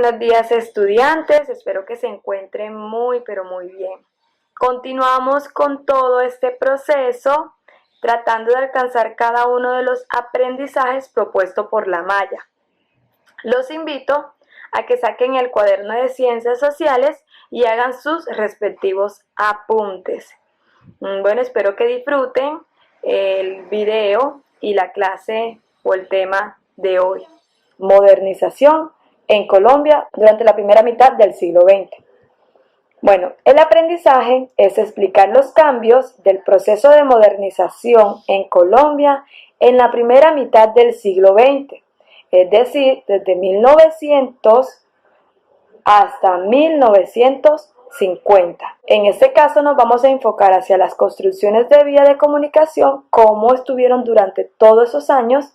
Buenos días, estudiantes, espero que se encuentren muy pero muy bien. Continuamos con todo este proceso tratando de alcanzar cada uno de los aprendizajes propuestos por la malla. Los invito a que saquen el cuaderno de ciencias sociales y hagan sus respectivos apuntes. Bueno, espero que disfruten el video y la clase o el tema de hoy. Modernización en Colombia durante la primera mitad del siglo XX. Bueno, el aprendizaje es explicar los cambios del proceso de modernización en Colombia en la primera mitad del siglo XX, es decir, desde 1900 hasta 1950. En este caso nos vamos a enfocar hacia las construcciones de vías de comunicación, cómo estuvieron durante todos esos años,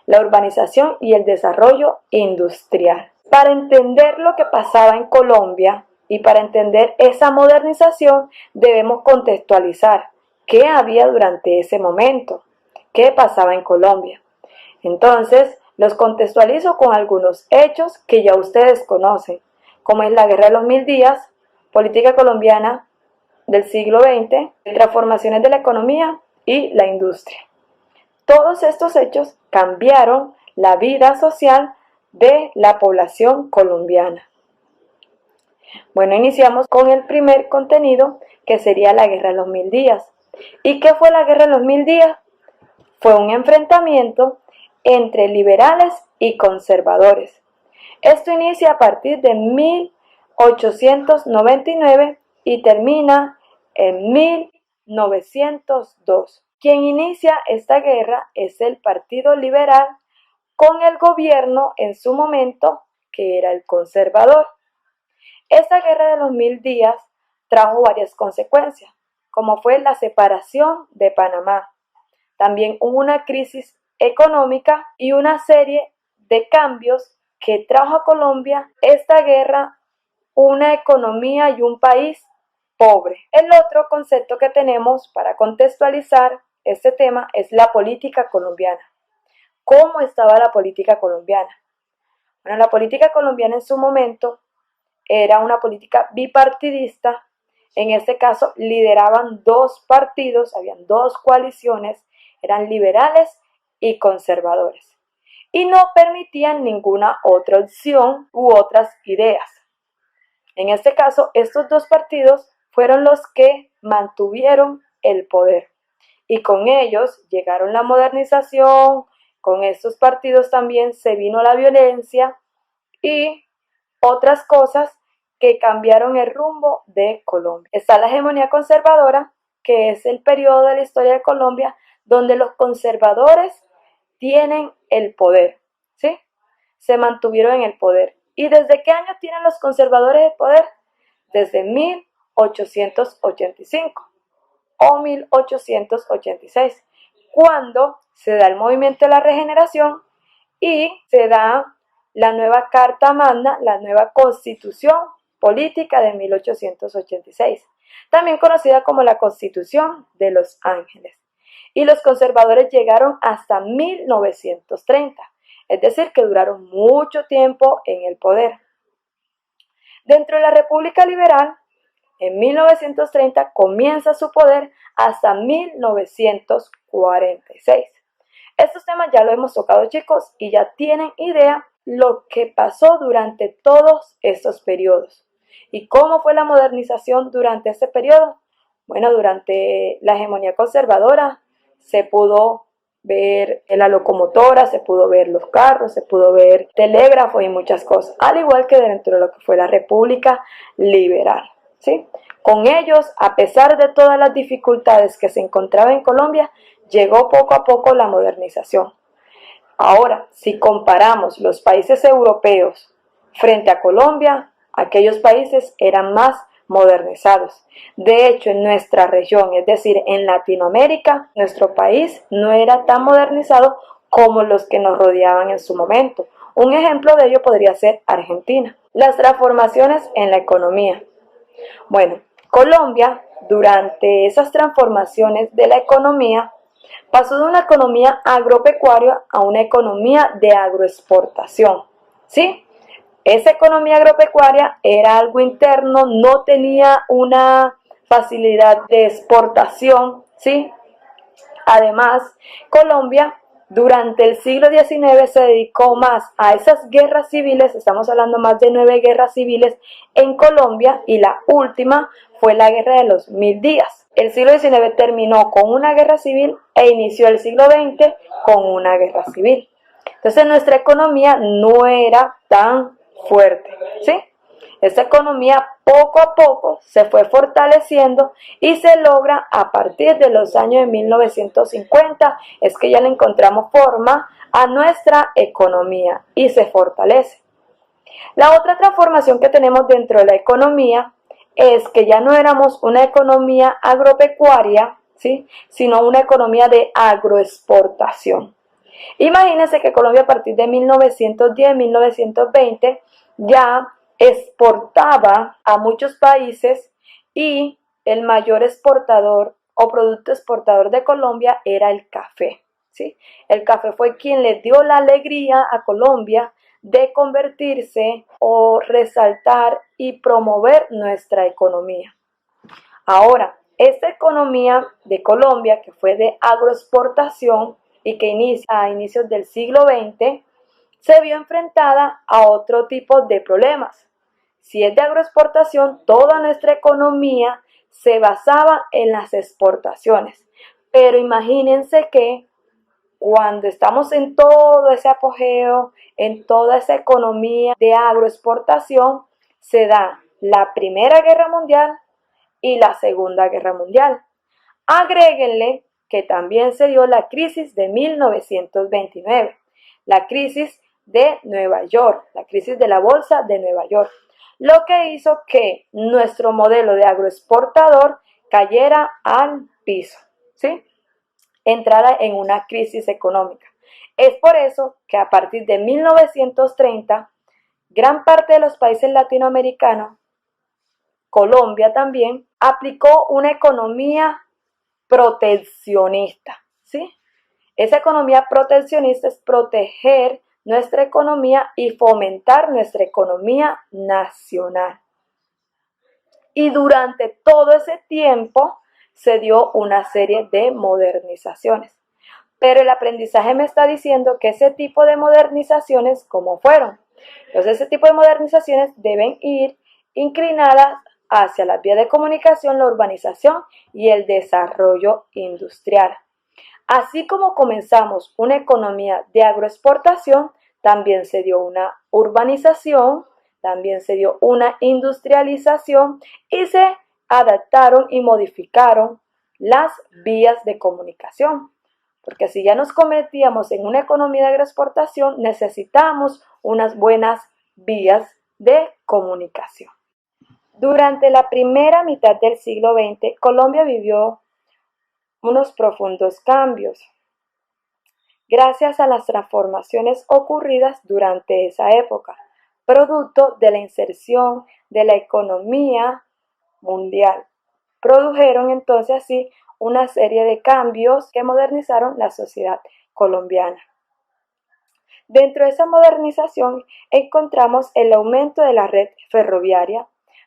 la urbanización y el desarrollo industrial. Para entender lo que pasaba en Colombia y para entender esa modernización debemos contextualizar qué había durante ese momento, qué pasaba en Colombia. Entonces, los contextualizo con algunos hechos que ya ustedes conocen, como es la Guerra de los 1000 días, política colombiana del siglo XX, transformaciones de la economía y la industria. Todos estos hechos cambiaron la vida social de la población colombiana. Bueno, iniciamos con el primer contenido, que sería la Guerra de los 1000 días. ¿Y qué fue la Guerra de los 1000 días? Fue un enfrentamiento entre liberales y conservadores. Esto inicia a partir de 1899 y termina en 1902. Quien inicia esta guerra es el Partido Liberal con el gobierno en su momento, que era el conservador. Esta Guerra de los 1000 días trajo varias consecuencias, como fue la separación de Panamá. También hubo una crisis económica y una serie de cambios que trajo a Colombia esta guerra, una economía y un país pobre. El otro concepto que tenemos para contextualizar este tema es la política colombiana. ¿Cómo estaba la política colombiana? Bueno, la política colombiana en su momento era una política bipartidista. En este caso lideraban dos partidos, habían dos coaliciones, eran liberales y conservadores. Y no permitían ninguna otra opción u otras ideas. En este caso, estos dos partidos fueron los que mantuvieron el poder. Y con ellos llegaron la modernización, con estos partidos también se vino la violencia y otras cosas que cambiaron el rumbo de Colombia. Está la hegemonía conservadora, que es el periodo de la historia de Colombia donde los conservadores tienen el poder, ¿sí? Se mantuvieron en el poder. ¿Y desde qué año tienen los conservadores el poder? Desde 1885 o 1886, cuando se da el movimiento de la regeneración y se da la nueva Carta Magna, la nueva Constitución Política de 1886, también conocida como la Constitución de Los Ángeles. Y los conservadores llegaron hasta 1930, es decir, que duraron mucho tiempo en el poder. Dentro de la República Liberal, en 1930 comienza su poder hasta 1946. Estos temas ya lo hemos tocado, chicos, y ya tienen idea lo que pasó durante todos estos periodos. ¿Y cómo fue la modernización durante este periodo? Bueno, durante la hegemonía conservadora se pudo ver la locomotora, se pudo ver los carros, se pudo ver telégrafos y muchas cosas, al igual que dentro de lo que fue la República Liberal, ¿sí? Con ellos, a pesar de todas las dificultades que se encontraba en Colombia, llegó poco a poco la modernización. Ahora, si comparamos los países europeos frente a Colombia, aquellos países eran más modernizados. De hecho, en nuestra región, es decir, en Latinoamérica, nuestro país no era tan modernizado como los que nos rodeaban en su momento. Un ejemplo de ello podría ser Argentina. Las transformaciones en la economía. Bueno, Colombia, durante esas transformaciones de la economía, pasó de una economía agropecuaria a una economía de agroexportación, ¿sí? Esa economía agropecuaria era algo interno, no tenía una facilidad de exportación, ¿sí? Además, Colombia durante el siglo XIX se dedicó más a esas guerras civiles, estamos hablando más de 9 guerras civiles en Colombia, y la última fue la Guerra de los 1000 días. El siglo XIX terminó con una guerra civil e inició el siglo XX con una guerra civil. Entonces nuestra economía no era tan fuerte, ¿sí? Esta economía poco a poco se fue fortaleciendo y se logra a partir de los años de 1950, es que ya le encontramos forma a nuestra economía y se fortalece. La otra transformación que tenemos dentro de la economía es que ya no éramos una economía agropecuaria, ¿sí?, sino una economía de agroexportación. Imagínense que Colombia a partir de 1910-1920 ya exportaba a muchos países, y el mayor exportador o producto exportador de Colombia era el café, ¿sí? El café fue quien le dio la alegría a Colombia de convertirse o resaltar y promover nuestra economía. Ahora, esta economía de Colombia, que fue de agroexportación y que inicia a inicios del siglo XX, se vio enfrentada a otro tipo de problemas. Si es de agroexportación, toda nuestra economía se basaba en las exportaciones. Pero imagínense que cuando estamos en todo ese apogeo, en toda esa economía de agroexportación, se da la Primera Guerra Mundial y la Segunda Guerra Mundial. Agréguenle que también se dio la crisis de 1929, la crisis de Nueva York, la crisis de la bolsa de Nueva York, lo que hizo que nuestro modelo de agroexportador cayera al piso, ¿sí?, entrara en una crisis económica. Es por eso que a partir de 1930, gran parte de los países latinoamericanos, Colombia también, aplicó una economía proteccionista, ¿sí? Esa economía proteccionista es proteger nuestra economía y fomentar nuestra economía nacional. Y durante todo ese tiempo se dio una serie de modernizaciones. Pero el aprendizaje me está diciendo que ese tipo de modernizaciones, ¿cómo fueron? Entonces, ese tipo de modernizaciones deben ir inclinadas hacia las vías de comunicación, la urbanización y el desarrollo industrial. Así como comenzamos una economía de agroexportación, también se dio una urbanización, también se dio una industrialización y se adaptaron y modificaron las vías de comunicación. Porque si ya nos convertíamos en una economía de agroexportación, necesitamos unas buenas vías de comunicación. Durante la primera mitad del siglo XX, Colombia vivió unos profundos cambios, gracias a las transformaciones ocurridas durante esa época, producto de la inserción de la economía mundial. Produjeron entonces así una serie de cambios que modernizaron la sociedad colombiana. Dentro de esa modernización encontramos el aumento de la red ferroviaria,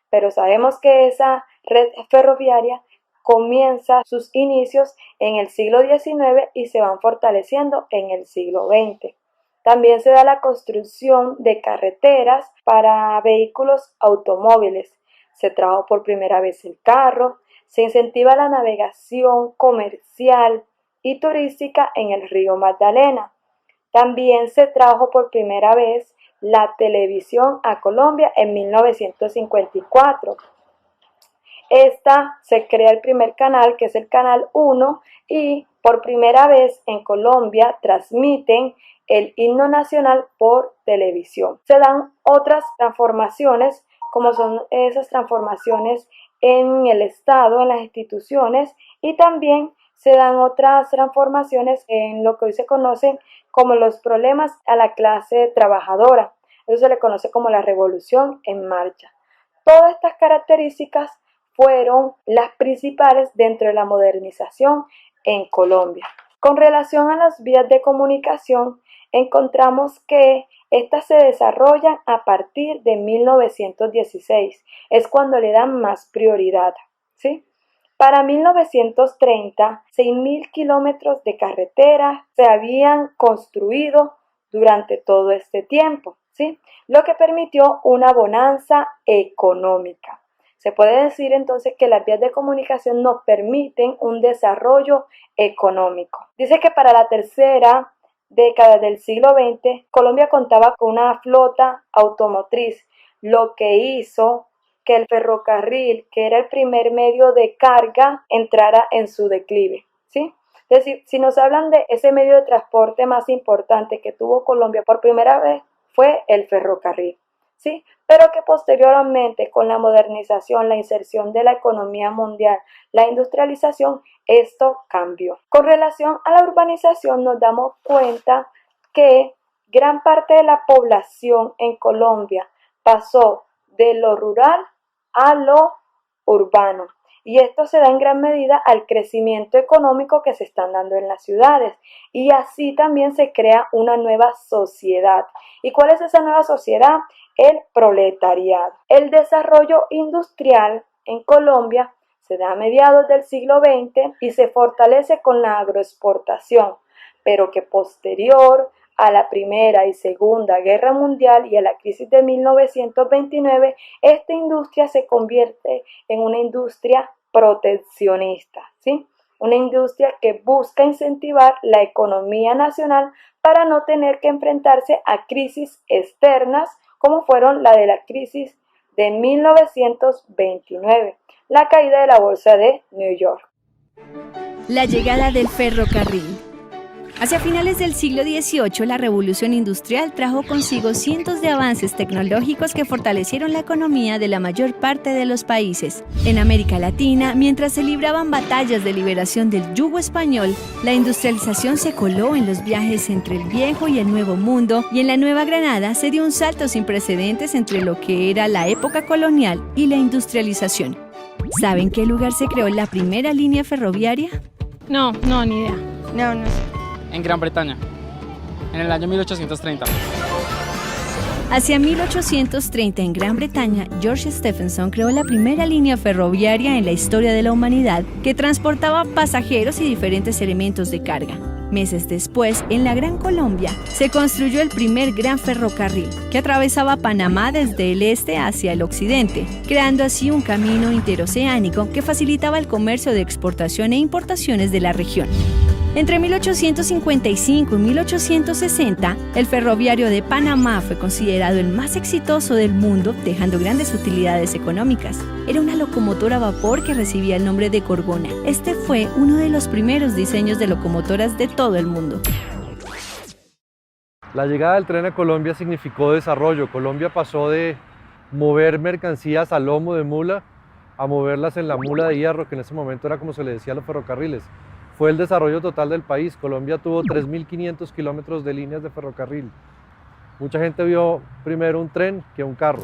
pero sabemos que esa red ferroviaria comienza sus inicios en el siglo XIX y se van fortaleciendo en el siglo XX. También se da la construcción de carreteras para vehículos automóviles. Se trajo por primera vez el carro, se incentiva la navegación comercial y turística en el río Magdalena. También se trajo por primera vez la televisión a Colombia en 1954. Se crea el primer canal, que es el Canal 1, y por primera vez en Colombia transmiten el himno nacional por televisión. Se dan otras transformaciones, como son esas transformaciones en el Estado, en las instituciones, y también se dan otras transformaciones en lo que hoy se conocen como los problemas a la clase trabajadora. Eso se le conoce como la revolución en marcha. Todas estas características fueron las principales dentro de la modernización en Colombia. Con relación a las vías de comunicación, encontramos que Estas se desarrollan a partir de 1916, es cuando le dan más prioridad, ¿sí? Para 1930, 6.000 kilómetros de carretera se habían construido durante todo este tiempo, ¿sí? Lo que permitió una bonanza económica. Se puede decir entonces que las vías de comunicación nos permiten un desarrollo económico. Dice que para la tercera década del siglo XX, Colombia contaba con una flota automotriz, lo que hizo que el ferrocarril, que era el primer medio de carga, entrara en su declive, ¿sí? Es decir, si nos hablan de ese medio de transporte más importante que tuvo Colombia por primera vez, fue el ferrocarril, ¿sí? Pero que posteriormente, con la modernización, la inserción de la economía mundial, la industrialización, esto cambió. Con relación a la urbanización, nos damos cuenta que gran parte de la población en Colombia pasó de lo rural a lo urbano. Y esto se da en gran medida al crecimiento económico que se están dando en las ciudades. Y así también se crea una nueva sociedad. ¿Y cuál es esa nueva sociedad? El proletariado. El desarrollo industrial en Colombia se da a mediados del siglo XX y se fortalece con la agroexportación, pero que posterior a la Primera y Segunda Guerra Mundial y a la crisis de 1929, esta industria se convierte en una industria proteccionista, ¿sí? Una industria que busca incentivar la economía nacional para no tener que enfrentarse a crisis externas como fueron la de la crisis de 1929, la caída de la bolsa de New York. La llegada del ferrocarril. Hacia finales del siglo XVIII, la revolución industrial trajo consigo cientos de avances tecnológicos que fortalecieron la economía de la mayor parte de los países. En América Latina, mientras se libraban batallas de liberación del yugo español, la industrialización se coló en los viajes entre el viejo y el nuevo mundo, y en la Nueva Granada se dio un salto sin precedentes entre lo que era la época colonial y la industrialización. ¿Saben qué lugar se creó la primera línea ferroviaria? No, ni idea. No sé. En Gran Bretaña, en el año 1830. Hacia 1830, en Gran Bretaña, George Stephenson creó la primera línea ferroviaria en la historia de la humanidad que transportaba pasajeros y diferentes elementos de carga. Meses después, en la Gran Colombia, se construyó el primer gran ferrocarril, que atravesaba Panamá desde el este hacia el occidente, creando así un camino interoceánico que facilitaba el comercio de exportación e importaciones de la región. Entre 1855 y 1860, el ferroviario de Panamá fue considerado el más exitoso del mundo, dejando grandes utilidades económicas. Era una locomotora a vapor que recibía el nombre de Gorgona. Este fue uno de los primeros diseños de locomotoras de todo el mundo. La llegada del tren a Colombia significó desarrollo. Colombia pasó de mover mercancías a lomo de mula a moverlas en la mula de hierro, que en ese momento era como se le decía a los ferrocarriles. Fue el desarrollo total del país. Colombia tuvo 3.500 kilómetros de líneas de ferrocarril. Mucha gente vio primero un tren que un carro.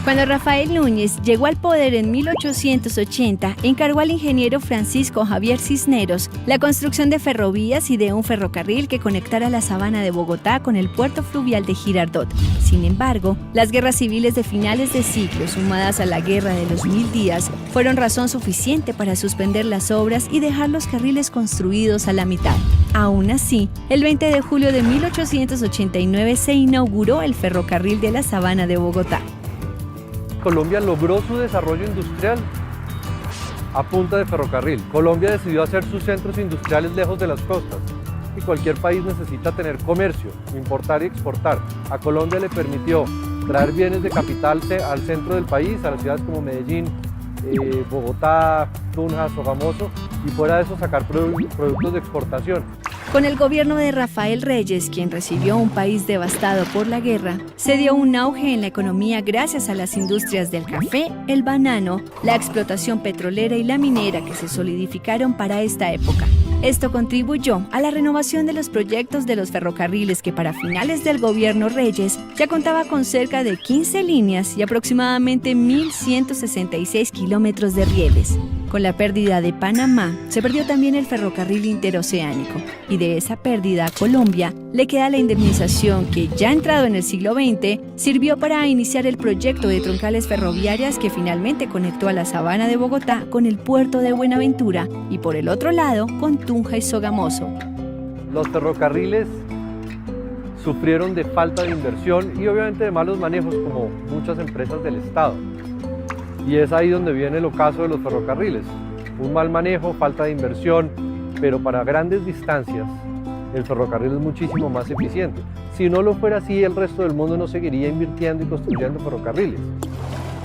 Cuando Rafael Núñez llegó al poder en 1880, encargó al ingeniero Francisco Javier Cisneros la construcción de ferrovías y de un ferrocarril que conectara la sabana de Bogotá con el puerto fluvial de Girardot. Sin embargo, las guerras civiles de finales de siglo, sumadas a la Guerra de los 1000 días, fueron razón suficiente para suspender las obras y dejar los carriles construidos a la mitad. Aún así, el 20 de julio de 1889 se inauguró el ferrocarril de la sabana de Bogotá. Colombia logró su desarrollo industrial a punta de ferrocarril. Colombia decidió hacer sus centros industriales lejos de las costas. Y cualquier país necesita tener comercio, importar y exportar. A Colombia le permitió traer bienes de capital al centro del país, a las ciudades como Medellín, Bogotá, Tunja, Sogamoso, y fuera de eso sacar productos de exportación. Con el gobierno de Rafael Reyes, quien recibió un país devastado por la guerra, se dio un auge en la economía gracias a las industrias del café, el banano, la explotación petrolera y la minera que se solidificaron para esta época. Esto contribuyó a la renovación de los proyectos de los ferrocarriles que para finales del gobierno Reyes ya contaba con cerca de 15 líneas y aproximadamente 1.166 kilómetros de rieles. Con la pérdida de Panamá, se perdió también el ferrocarril interoceánico, y de esa pérdida a Colombia le queda la indemnización que, ya entrado en el siglo XX, sirvió para iniciar el proyecto de troncales ferroviarias que finalmente conectó a la Sabana de Bogotá con el puerto de Buenaventura y, por el otro lado, con Tunja y Sogamoso. Los ferrocarriles sufrieron de falta de inversión y obviamente de malos manejos, como muchas empresas del Estado. Y es ahí donde viene el ocaso de los ferrocarriles. Un mal manejo, falta de inversión, pero para grandes distancias el ferrocarril es muchísimo más eficiente. Si no lo fuera así, el resto del mundo no seguiría invirtiendo y construyendo ferrocarriles.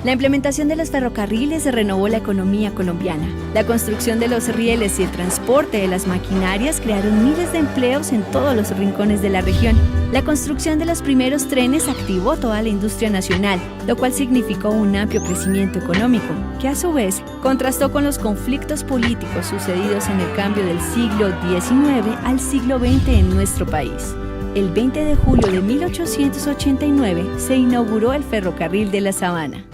La implementación de los ferrocarriles renovó la economía colombiana. La construcción de los rieles y el transporte de las maquinarias crearon miles de empleos en todos los rincones de la región. La construcción de los primeros trenes activó toda la industria nacional, lo cual significó un amplio crecimiento económico, que a su vez contrastó con los conflictos políticos sucedidos en el cambio del siglo XIX al siglo XX en nuestro país. El 20 de julio de 1889 se inauguró el ferrocarril de la Sabana.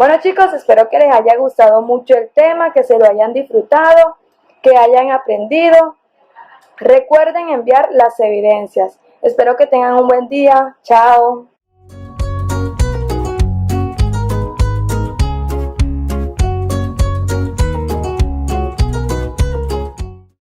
Bueno chicos, espero que les haya gustado mucho el tema, que se lo hayan disfrutado, que hayan aprendido. Recuerden enviar las evidencias. Espero que tengan un buen día. Chao.